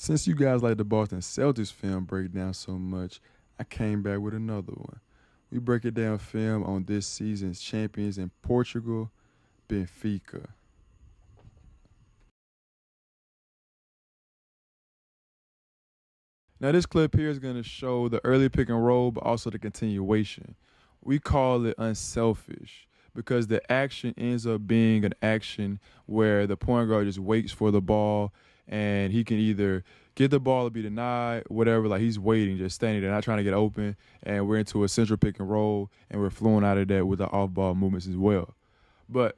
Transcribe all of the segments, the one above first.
Since you guys like the Boston Celtics film breakdown so much, I came back with another one. We break it down film on this season's champions in Portugal, Benfica. Now this clip here is going to show the early pick and roll, but also the continuation. We call it unselfish because the action ends up being an action where the point guard just waits for the ball and he can either get the ball or be denied, whatever. Like he's waiting, just standing there, not trying to get open. And we're into a central pick and roll, and we're flowing out of that with the off-ball movements as well. But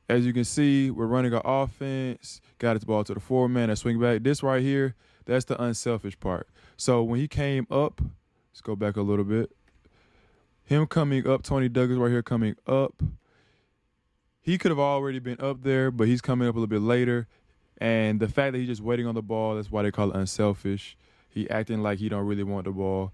as you can see, we're running our offense, got the ball to the four-man, and swing back. This right here, that's the unselfish part. So when he came up, let's go back a little bit. Him coming up, Tony Douglas right here coming up. He could have already been up there, but he's coming up a little bit later. And the fact that he's just waiting on the ball, that's why they call it unselfish. He acting like he don't really want the ball.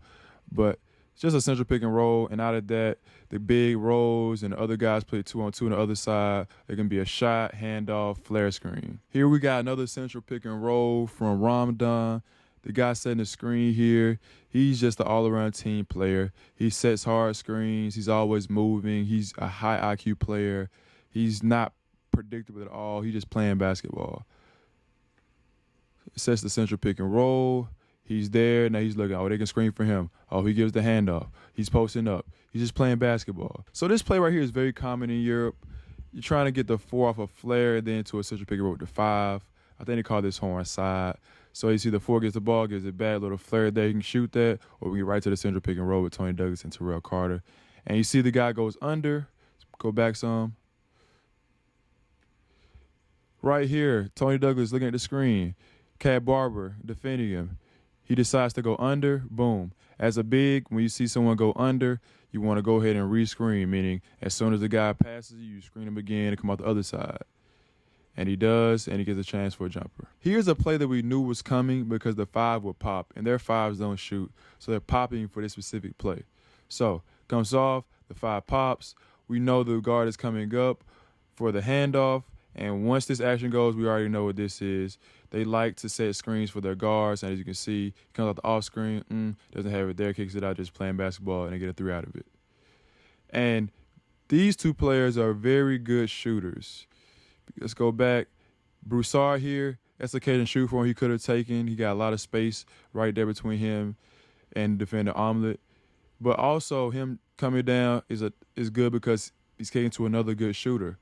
But it's just a central pick and roll. And out of that, the big rolls and the other guys play 2-on-2 on the other side. It can be a shot, handoff, flare screen. Here we got another central pick and roll from Ramdan. The guy setting the screen here, he's just an all-around team player. He sets hard screens. He's always moving. He's a high IQ player. He's not predictable at all. He's just playing basketball. Sets the central pick and roll. He's there. Now he's looking. Oh, they can screen for him. Oh, he gives the handoff. He's posting up. He's just playing basketball. So this play right here is very common in Europe. You're trying to get the 4 off a flare, then to a central pick and roll with the 5. I think they call this horn side. So you see the 4 gets the ball, gives it back, little flare there. You can shoot that, or we get right to the central pick and roll with Tony Douglas and Terrell Carter. And you see the guy goes under. Go back some. Right here, Tony Douglas looking at the screen. Cat Barber defending him. He decides to go under, boom. As a big, when you see someone go under, you want to go ahead and re-screen, meaning as soon as the guy passes you screen him again and come out the other side. And he does, and he gets a chance for a jumper. Here's a play that we knew was coming because the 5 would pop, and their 5s don't shoot, so they're popping for this specific play. So, comes off, the 5 pops. We know the guard is coming up for the handoff, and once this action goes, we already know what this is. They like to set screens for their guards, and as you can see, comes out the off screen, doesn't have it there, kicks it out, just playing basketball, and they get a 3 out of it. And these two players are very good shooters. Let's go back. Broussard here, that's a catch and shoot for him he could have taken. He got a lot of space right there between him and defender Omelet. But also him coming down is good because he's kicking to another good shooter.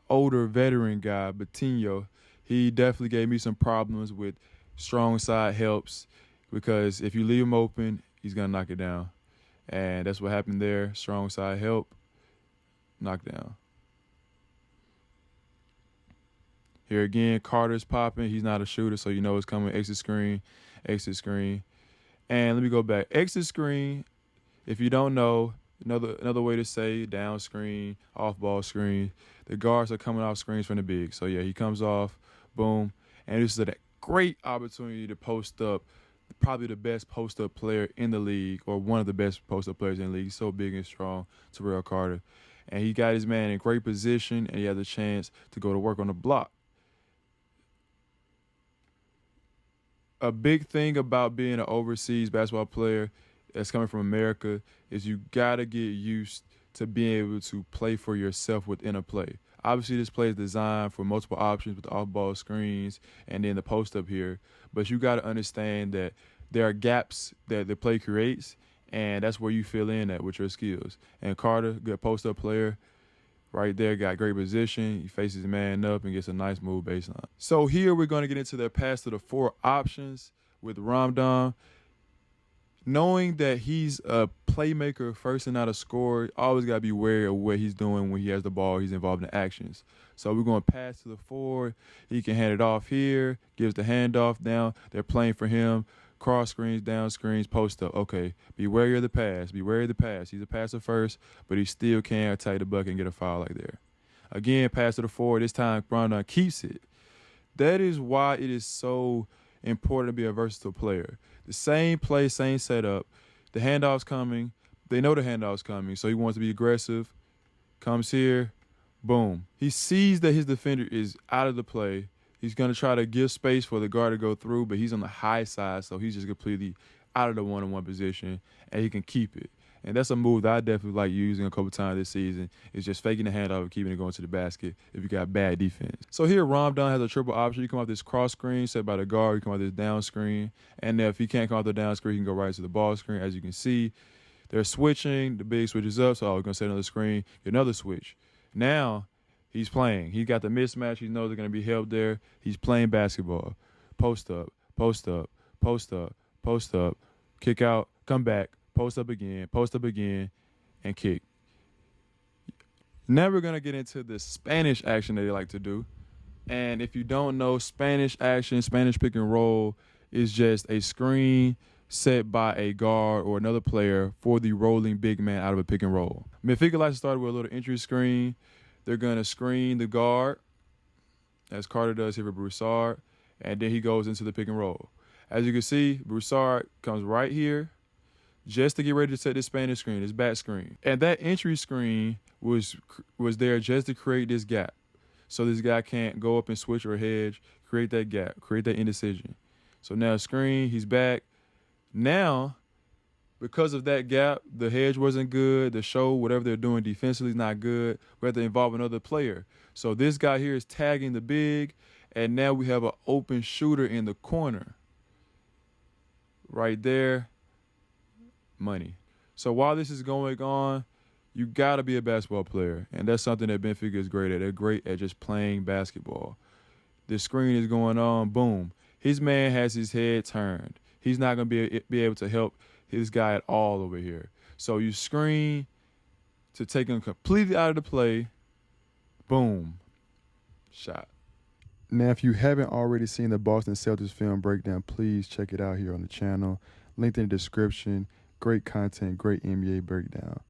Older veteran guy, Batinho, he definitely gave me some problems with strong side helps because if you leave him open, he's going to knock it down. And that's what happened there. Strong side help, knockdown. Here again, Carter's popping. He's not a shooter, so you know it's coming. Exit screen, exit screen. And let me go back. Exit screen, if you don't know, another way to say down screen, off ball screen. The guards are coming off screens from the big. So, yeah, he comes off, boom. And this is a great opportunity to post up probably the best post-up player in the league or one of the best post-up players in the league. He's so big and strong, Terrell Carter. And he got his man in great position, and he has a chance to go to work on the block. A big thing about being an overseas basketball player that's coming from America is you got to get used to being able to play for yourself within a play. Obviously, this play is designed for multiple options with the off-ball screens and then the post-up here. But you got to understand that there are gaps that the play creates, and that's where you fill in at with your skills. And Carter, good post-up player, right there, got great position. He faces his man up and gets a nice move baseline. So here we're going to get into their pass to the 4 options with Ramdan. Knowing that he's a playmaker first and not a scorer, always got to be wary of what he's doing when he has the ball. He's involved in actions. So we're going to pass to the 4. He can hand it off here, gives the handoff down. They're playing for him. Cross screens, down screens, post up. Okay, be wary of the pass. Be wary of the pass. He's a passer first, but he still can attack the bucket and get a foul like there. Again, pass to the 4. This time, Ramdan keeps it. That is why it is so important to be a versatile player. The same play, same setup. The handoff's coming. They know the handoff's coming, so he wants to be aggressive. Comes here, boom. He sees that his defender is out of the play. He's going to try to give space for the guard to go through, but he's on the high side, so he's just completely out of the one-on-one position, and he can keep it. And that's a move that I definitely like using a couple times this season. Is just faking the handoff and keeping it going to the basket if you got bad defense. So here, Ramdan has a triple option. You come off this cross screen set by the guard. You come off this down screen. And if he can't come off the down screen, he can go right to the ball screen. As you can see, they're switching. The big switches up, so we're going to set another screen, get another switch. Now he's playing. He got the mismatch. He knows they're going to be help there. He's playing basketball. Post up, post up, post up, post up, kick out, come back, post up again, and kick. Now we're going to get into the Spanish action that they like to do. And if you don't know, Spanish action, Spanish pick and roll is just a screen set by a guard or another player for the rolling big man out of a pick and roll. Benfica likes to start with a little entry screen. They're going to screen the guard, as Carter does here for Broussard, and then he goes into the pick and roll. As you can see, Broussard comes right here just to get ready to set this Spanish screen, this back screen. And that entry screen was there just to create this gap. So this guy can't go up and switch or hedge, create that gap, create that indecision. So now screen, he's back. Now, because of that gap, the hedge wasn't good. The show, whatever they're doing defensively is not good. We have to involve another player. So this guy here is tagging the big, and now we have an open shooter in the corner. Right there, money. So while this is going on, you got to be a basketball player, and that's something that Benfica is great at. They're great at just playing basketball. The screen is going on, boom. His man has his head turned. He's not going to be able to help his guy at all over here. So you screen to take him completely out of the play, boom, shot. Now, if you haven't already seen the Boston Celtics film breakdown, please check it out here on the channel. Linked in the description. Great content, great NBA breakdown.